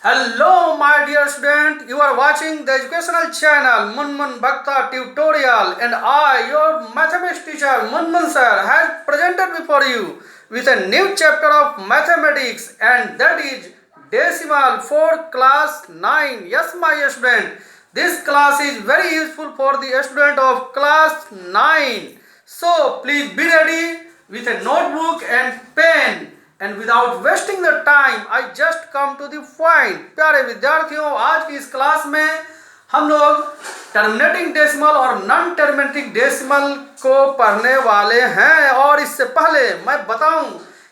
Hello, my dear student. You are watching the educational channel Munmun Bhakta Tutorial, and I, your mathematics teacher Munmun sir, has presented before you with a new chapter of mathematics, and that is decimal for class 9. Yes, my student. This class is very useful for the student of class 9. So please be ready with a notebook and pen. And without wasting the time I just come to the point. प्यारे विद्यार्थियों, आज की इस class में हम लोग terminating decimal और non terminating decimal को पढ़ने वाले हैं। और इससे पहले मैं बताऊं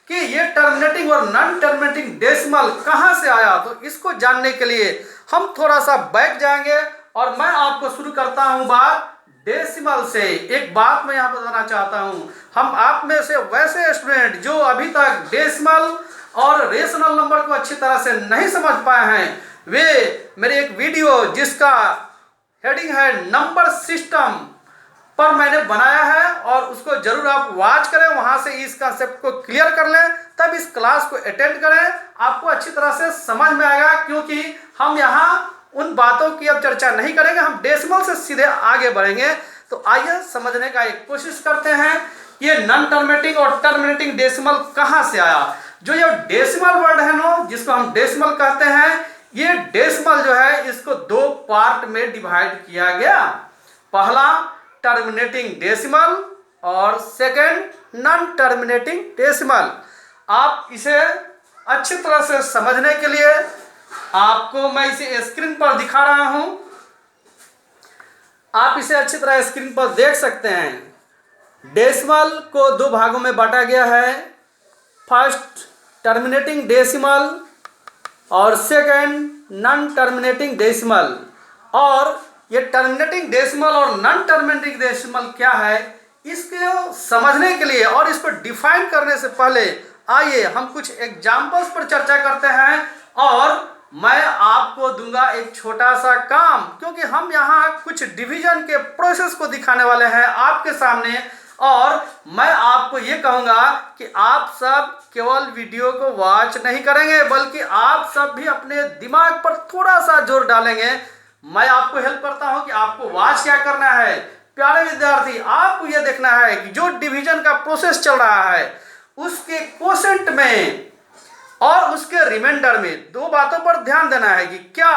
कि ये टर्मिनेटिंग और नॉन टर्मिनेटिंग डेसिमल कहां से आया, तो इसको जानने के लिए हम थोड़ा सा बैक जाएंगे और मैं आपको शुरू करता हूं बात डेसिमल से। एक बात मैं यहाँ बताना चाहता हूँ, हम आप में से वैसे स्टूडेंट जो अभी तक डेसिमल और रेशनल नंबर को अच्छी तरह से नहीं समझ पाए हैं, वे मेरे एक वीडियो जिसका हेडिंग है नंबर सिस्टम पर मैंने बनाया है, और उसको जरूर आप वॉच करें, वहां से इस कंसेप्ट को क्लियर कर लें, तब इस क्लास को अटेंड करें, आपको अच्छी तरह से समझ में आएगा। क्योंकि हम यहाँ उन बातों की अब चर्चा नहीं करेंगे, हम डेसिमल से सीधे आगे बढ़ेंगे। तो आइए समझने का एक कोशिश करते हैं, ये नॉन टर्मिनेटिंग और टर्मिनेटिंग डेसिमल कहां से आया। जो ये डेसिमल वर्ड है ना, जिसको हम डेसिमल कहते हैं, ये डेसिमल जो है इसको दो पार्ट में डिवाइड किया गया। पहला टर्मिनेटिंग डेसिमल और सेकंड नॉन टर्मिनेटिंग डेसिमल। आप इसे अच्छी तरह से समझने के लिए आपको मैं इसे स्क्रीन पर दिखा रहा हूं, आप इसे अच्छी तरह स्क्रीन पर देख सकते हैं। डेसिमल को दो भागों में बांटा गया है, फर्स्ट टर्मिनेटिंग डेसिमल और सेकंड नॉन टर्मिनेटिंग डेसिमल। और ये टर्मिनेटिंग डेसिमल और नॉन टर्मिनेटिंग डेसिमल क्या है, इसको समझने के लिए और इसको डिफाइन करने से पहले आइए हम कुछ एग्जाम्पल्स पर चर्चा करते हैं। और मैं आपको दूंगा एक छोटा सा काम, क्योंकि हम यहाँ कुछ डिवीजन के प्रोसेस को दिखाने वाले हैं आपके सामने। और मैं आपको ये कहूँगा कि आप सब केवल वीडियो को वॉच नहीं करेंगे, बल्कि आप सब भी अपने दिमाग पर थोड़ा सा जोर डालेंगे। मैं आपको हेल्प करता हूँ कि आपको वॉच क्या करना है। प्यारे विद्यार्थी, आपको ये देखना है कि जो डिवीजन का प्रोसेस चल रहा है उसके कोसेंट में और उसके रिमाइंडर में दो बातों पर ध्यान देना है कि क्या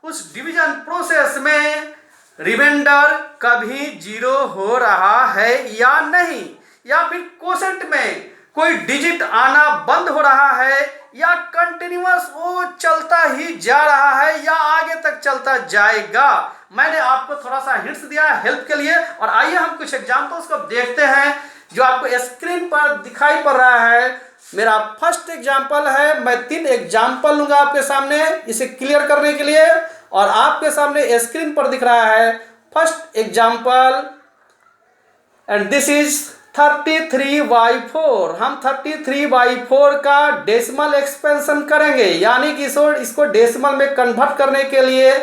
उस डिवीजन प्रोसेस में रिमाइंडर कभी जीरो हो रहा है या नहीं, या फिर कोसेंट में कोई डिजिट आना बंद हो रहा है, या कंटिन्यूअस वो चलता ही जा रहा है, या आगे तक चलता जाएगा। मैंने आपको थोड़ा सा हिंट्स दिया है हेल्प के लिए। और आइए हम कुछ एग्जांपल्स को देखते हैं जो आपको स्क्रीन पर दिखाई पड़ रहा है। मेरा फर्स्ट एग्जाम्पल है, मैं 3 एग्जाम्पल लूंगा आपके सामने इसे क्लियर करने के लिए, और आपके सामने स्क्रीन पर दिख रहा है first example, and this is 33/4। हम 33/4 का डेसिमल एक्सपेंशन करेंगे, यानी कि इसको डेसिमल में कन्वर्ट करने के लिए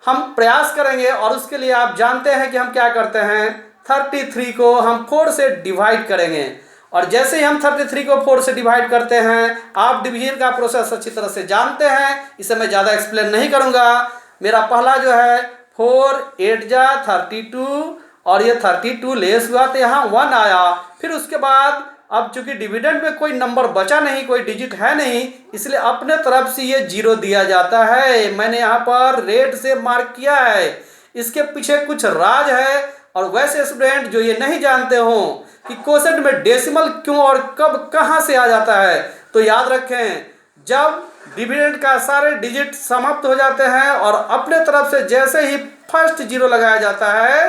हम प्रयास करेंगे। और उसके लिए आप जानते हैं कि हम क्या करते हैं, 33 को हम 4 से डिवाइड करेंगे। और जैसे ही हम 33 को 4 से डिवाइड करते हैं, आप डिवीजन का प्रोसेस अच्छी तरह से जानते हैं, इसे मैं ज़्यादा एक्सप्लेन नहीं करूँगा। मेरा पहला जो है 4 8 जा 32, और ये 32 लेस हुआ तो यहाँ 1 आया। फिर उसके बाद अब चूंकि डिविडेंड में कोई नंबर बचा नहीं, कोई डिजिट है नहीं, इसलिए अपने तरफ से ये 0 दिया जाता है। मैंने यहाँ पर रेड से मार्क किया है, इसके पीछे कुछ राज है। और वैसे स्टूडेंट जो ये नहीं जानते हो कि कोसेंट में डेसिमल क्यों और कब कहाँ से आ जाता है, तो याद रखें, जब डिविडेंड का सारे डिजिट समाप्त हो जाते हैं और अपने तरफ से जैसे ही फर्स्ट 0 लगाया जाता है,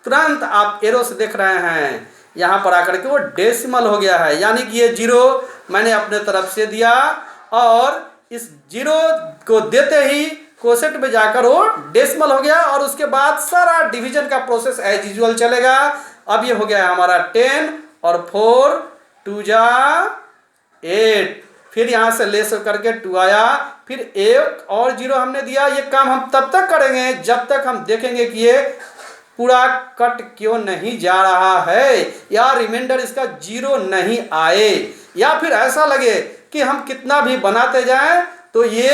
तुरंत आप एरो से देख रहे हैं यहाँ पर आकर के वो डेसिमल हो गया है। यानी कि ये 0 मैंने अपने तरफ से दिया, और इस 0 को देते ही कोसेंट में जाकर वो डेसिमल हो गया, और उसके बाद सारा डिवीजन का प्रोसेस एज यूजुअल चलेगा। अब ये हो गया हमारा 10, और 4 2 जा 8, फिर यहाँ से लेस करके 2 आया, फिर 1 और 0 हमने दिया। ये काम हम तब तक करेंगे जब तक हम देखेंगे कि ये पूरा कट क्यों नहीं जा रहा है, या रिमाइंडर इसका 0 नहीं आए, या फिर ऐसा लगे कि हम कितना भी बनाते जाएं तो ये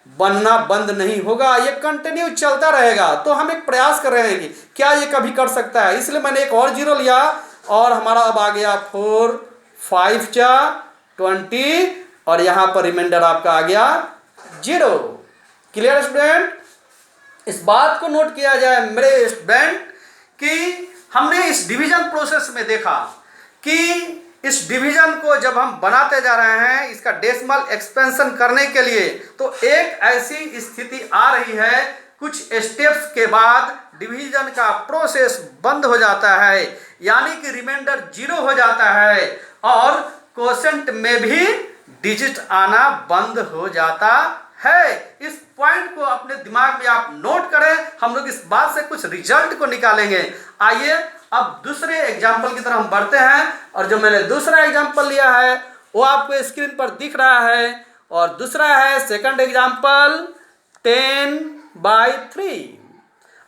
बनना बंद नहीं होगा, ये कंटिन्यू चलता रहेगा। तो हम एक प्रयास कर रहे हैं कि क्या ये कभी कर सकता है, इसलिए मैंने एक और जीरो लिया और हमारा अब आ गया 4 5 जा 20 और यहाँ पर रिमाइंडर आपका आ गया 0। Clear student? इस बात को नोट किया जाए मेरे स्टूडेंट कि हमने इस डिवीजन प्रोसेस में देखा कि इस डिवीजन को जब हम बनाते जा रहे हैं इसका डेसिमल एक्सपेंशन करने के लिए, तो एक ऐसी स्थिति आ रही है कुछ स्टेप्स के बाद डिवीजन का प्रोसेस बंद हो जाता है, यानी कि रिमाइंडर 0 हो जाता है और क्वोशेंट में भी डिजिट आना बंद हो जाता है। इस पॉइंट को अपने दिमाग में आप नोट करें, हम लोग इस बात से कुछ रिजल्ट को निकालेंगे। आइए अब दूसरे एग्जाम्पल की तरफ हम बढ़ते हैं और जो मैंने दूसरा एग्जाम्पल लिया है वो आपको स्क्रीन पर दिख रहा है और दूसरा है सेकंड एग्जाम्पल 10/3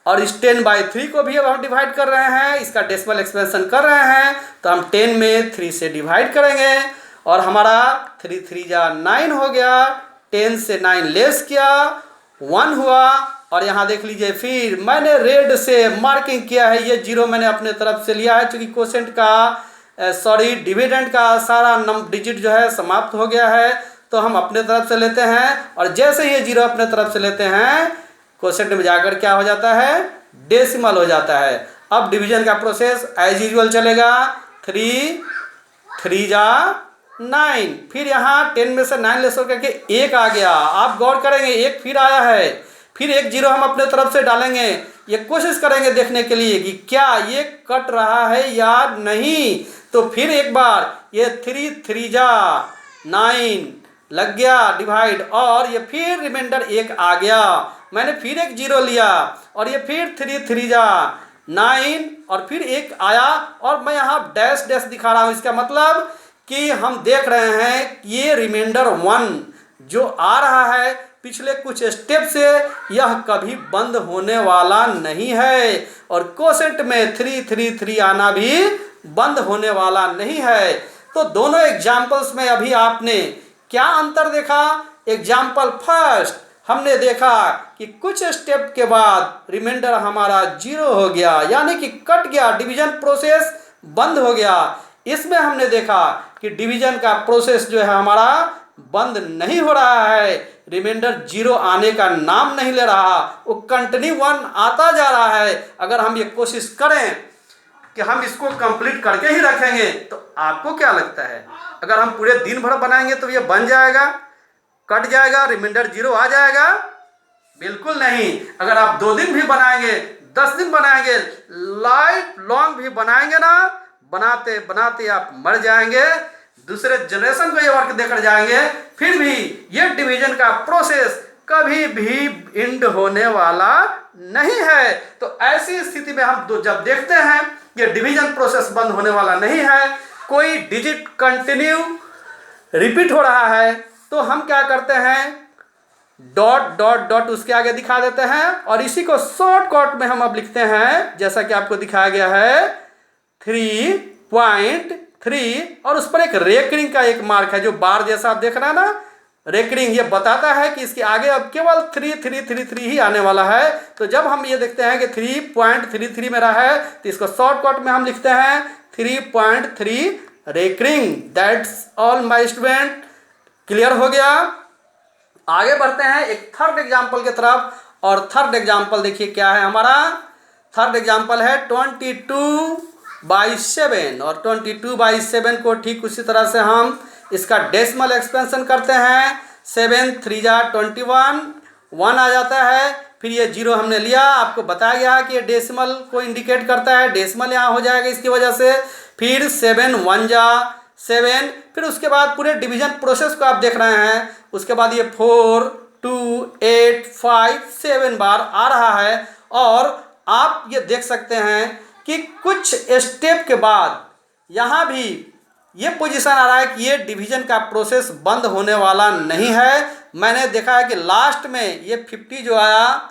और इस 10/3 को भी अब हम डिवाइड कर रहे हैं, इसका डेसिमल एक्सपेंशन कर रहे हैं। तो हम 10 में 3 से डिवाइड करेंगे और हमारा 3 3 जा 9 हो गया, 10 से 9 लेस किया 1 हुआ और यहाँ देख लीजिए फिर मैंने रेड से मार्किंग किया है, ये 0 मैंने अपने तरफ से लिया है क्योंकि क्वोशेंट का डिविडेंड का सारा डिजिट जो है समाप्त हो गया है, तो हम अपने तरफ से लेते हैं और जैसे ये 0 अपने तरफ से लेते हैं क्वोशेंट में जाकर क्या हो जाता है, डेसिमल हो जाता है। अब डिवीजन का प्रोसेस एज यूजुअल चलेगा, 3 3 जा 9, फिर यहाँ 10 में से 9 लेस करके 1 आ गया। आप गौर करेंगे 1 फिर आया है, फिर एक 0 हम अपने तरफ से डालेंगे, ये कोशिश करेंगे देखने के लिए कि क्या ये कट रहा है या नहीं। तो फिर एक बार ये 3 3 जा 9 लग गया डिवाइड और ये फिर रिमाइंडर 1 आ गया, मैंने फिर एक 0 लिया और ये फिर 3 3 जा 9 और फिर 1 आया और मैं यहाँ डैश डैश दिखा रहा हूँ, इसका मतलब कि हम देख रहे हैं ये रिमाइंडर 1 जो आ रहा है पिछले कुछ स्टेप से यह कभी बंद होने वाला नहीं है और क्वोशेंट में 3 3 3 आना भी बंद होने वाला नहीं है। तो दोनों एग्जाम्पल्स में अभी आपने क्या अंतर देखा? एग्जाम्पल फर्स्ट हमने देखा कि कुछ स्टेप के बाद रिमाइंडर हमारा 0 हो गया, यानी कि कट गया, डिवीजन प्रोसेस बंद हो गया। इसमें हमने देखा कि डिवीजन का प्रोसेस जो है हमारा बंद नहीं हो रहा है, रिमाइंडर 0 आने का नाम नहीं ले रहा, वो कंटिन्यू 1 आता जा रहा है। अगर हम ये कोशिश करें कि हम इसको कंप्लीट करके ही रखेंगे तो आपको क्या लगता है, अगर हम पूरे दिन भर बनाएंगे तो ये बन जाएगा, कट जाएगा, रिमाइंडर 0 आ जाएगा? बिल्कुल नहीं। अगर आप 2 दिन भी बनाएंगे, 10 दिन बनाएंगे, लाइफ लॉन्ग भी बनाएंगे ना, बनाते बनाते आप मर जाएंगे, दूसरे जनरेशन को ये वर्क देकर जाएंगे, फिर भी ये डिवीजन का प्रोसेस कभी भी एंड होने वाला नहीं है। तो ऐसी स्थिति में हम जब देखते हैं ये डिवीजन प्रोसेस बंद होने वाला नहीं है, कोई डिजिट कंटिन्यू रिपीट हो रहा है, तो हम क्या करते हैं, डॉट डॉट डॉट उसके आगे दिखा देते हैं और इसी को शॉर्टकट में हम अब लिखते हैं जैसा कि आपको दिखाया गया है 3.3 और उस पर एक रेकरिंग का एक मार्क है जो बार जैसा आप देख रहे हैं ना, रेकरिंग, ये बताता है कि इसके आगे अब केवल 3 ही आने वाला है। तो जब हम ये देखते हैं कि 3.33 मेरा है तो इसको शॉर्टकट में हम लिखते हैं 3.3 recurring. That's all my student, clear हो गया? आगे बढ़ते हैं एक थर्ड एग्जाम्पल की तरफ और थर्ड एग्जाम्पल देखिए क्या है हमारा। थर्ड एग्जाम्पल है 22/7 और 22/7 को ठीक उसी तरह से हम इसका डेसिमल एक्सपेंशन करते हैं। 7 3 जा 21, 1 आ जाता है, फिर ये 0 हमने लिया, आपको बताया गया है कि ये डेसिमल को इंडिकेट करता है, डेसिमल यहाँ हो जाएगा इसकी वजह से। फिर 7 1 जा 7, फिर उसके बाद पूरे डिवीजन प्रोसेस को आप देख रहे हैं, उसके बाद ये 4 2 8 5 7 बार आ रहा है और आप ये देख सकते हैं कि कुछ स्टेप के बाद यहाँ भी ये पोजीशन आ रहा है कि ये डिवीजन का प्रोसेस बंद होने वाला नहीं है। मैंने देखा है कि लास्ट में ये 50 जो आया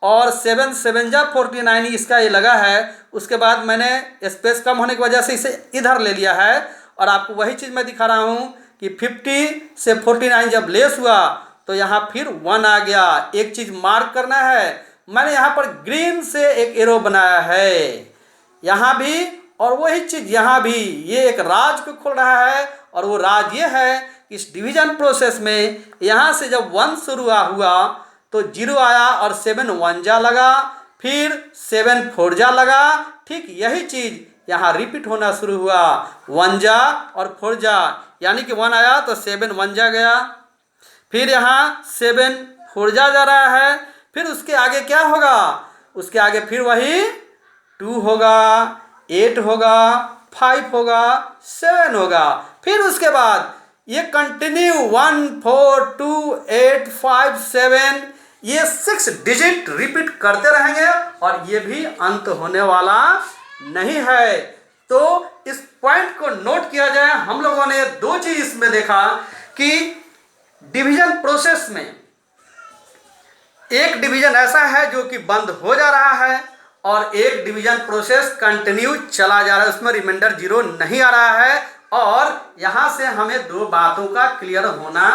और 7 7 जा 49 इसका ये लगा है, उसके बाद मैंने स्पेस कम होने की वजह से इसे इधर ले लिया है और आपको वही चीज़ मैं दिखा रहा हूँ कि 50 से 49 जब लेस हुआ तो यहाँ फिर 1 आ गया। एक चीज मार्क करना है, मैंने यहाँ पर ग्रीन से एक एरो बनाया है, यहाँ भी और वही चीज यहाँ भी। ये एक राज को खोल रहा है और वो राज ये है कि इस डिवीजन प्रोसेस में यहाँ से जब 1 शुरू हुआ तो 0 आया और 7 1 जा लगा, फिर 7 4 जा लगा। ठीक यही चीज यहाँ रिपीट होना शुरू हुआ, 1 जा और 4 जा, यानी कि 1 आया तो 7 1 जा गया, फिर यहाँ 7 4 जा रहा है, फिर उसके आगे क्या होगा, उसके आगे फिर वही 2 होगा, 8 होगा, 5 होगा, 7 होगा, फिर उसके बाद ये कंटिन्यू 1 4 2 8 5 7 ये 6 डिजिट रिपीट करते रहेंगे और ये भी अंत होने वाला नहीं है। तो इस पॉइंट को नोट किया जाए। हम लोगों ने 2 चीज इसमें देखा कि डिवीजन प्रोसेस में एक डिवीजन ऐसा है जो कि बंद हो जा रहा है और एक डिवीजन प्रोसेस कंटिन्यू चला जा रहा है, उसमें रिमाइंडर 0 नहीं आ रहा है। और यहां से हमें 2 बातों का क्लियर होना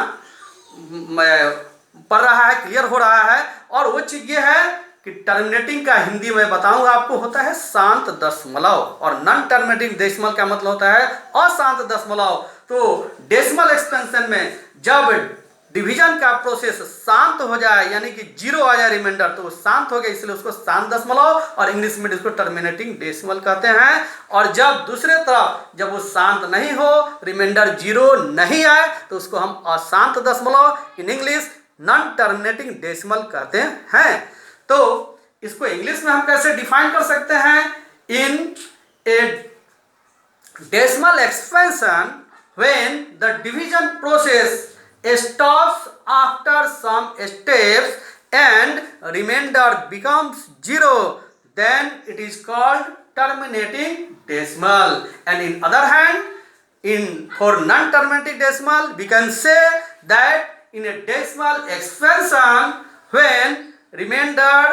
पड़ रहा है, क्लियर हो रहा है। और वो चीज ये है कि टर्मिनेटिंग का हिंदी में बताऊंगा आपको होता है शांत दशमलव, और नॉन टर्मिनेटिंग डेसिमल का मतलब होता है अशांत दशमलव। तो डेसिमल एक्सपेंशन में जब डिवीजन का प्रोसेस शांत हो जाए, यानी कि 0 आ जाए रिमाइंडर, तो वो शांत हो गया, इसलिए उसको शांत दशमलव और इंग्लिश में इसको टर्मिनेटिंग डेसिमल कहते हैं। और जब दूसरे तरफ जब वो शांत नहीं हो, रिमाइंडर 0 नहीं आए, तो उसको हम अशांत दशमलव, in English non terminating decimal कहते हैं। तो इसको इंग्लिश में हम कैसे डिफाइन कर सकते हैं? In a decimal expansion when the division process stops after some steps and remainder becomes 0, then it is called terminating decimal. And in other hand, for non-terminating decimal, we can say that in a decimal expansion, when remainder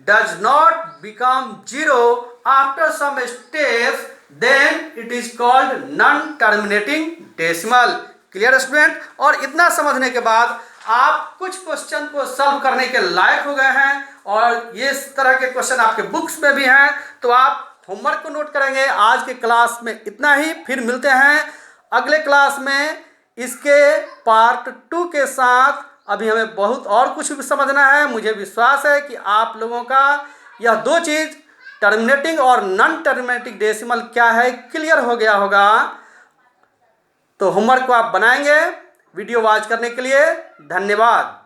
does not become 0 after some steps, then it is called non-terminating decimal. Clear student? और इतना समझने के बाद आप कुछ question को solve करने के लायक हो गए हैं और ये इस तरह के क्वेश्चन आपके बुक्स में भी हैं, तो आप होमवर्क को नोट करेंगे। आज के क्लास में इतना ही, फिर मिलते हैं अगले क्लास में इसके पार्ट 2 के साथ। अभी हमें बहुत और कुछ भी समझना है। मुझे विश्वास है कि आप लोगों का यह 2 चीज़ टर्मिनेटिंग और नॉन टर्मिनेटिंग डेसिमल क्या है क्लियर हो गया होगा। तो होमवर्क को आप बनाएंगे। वीडियो वॉच करने के लिए धन्यवाद।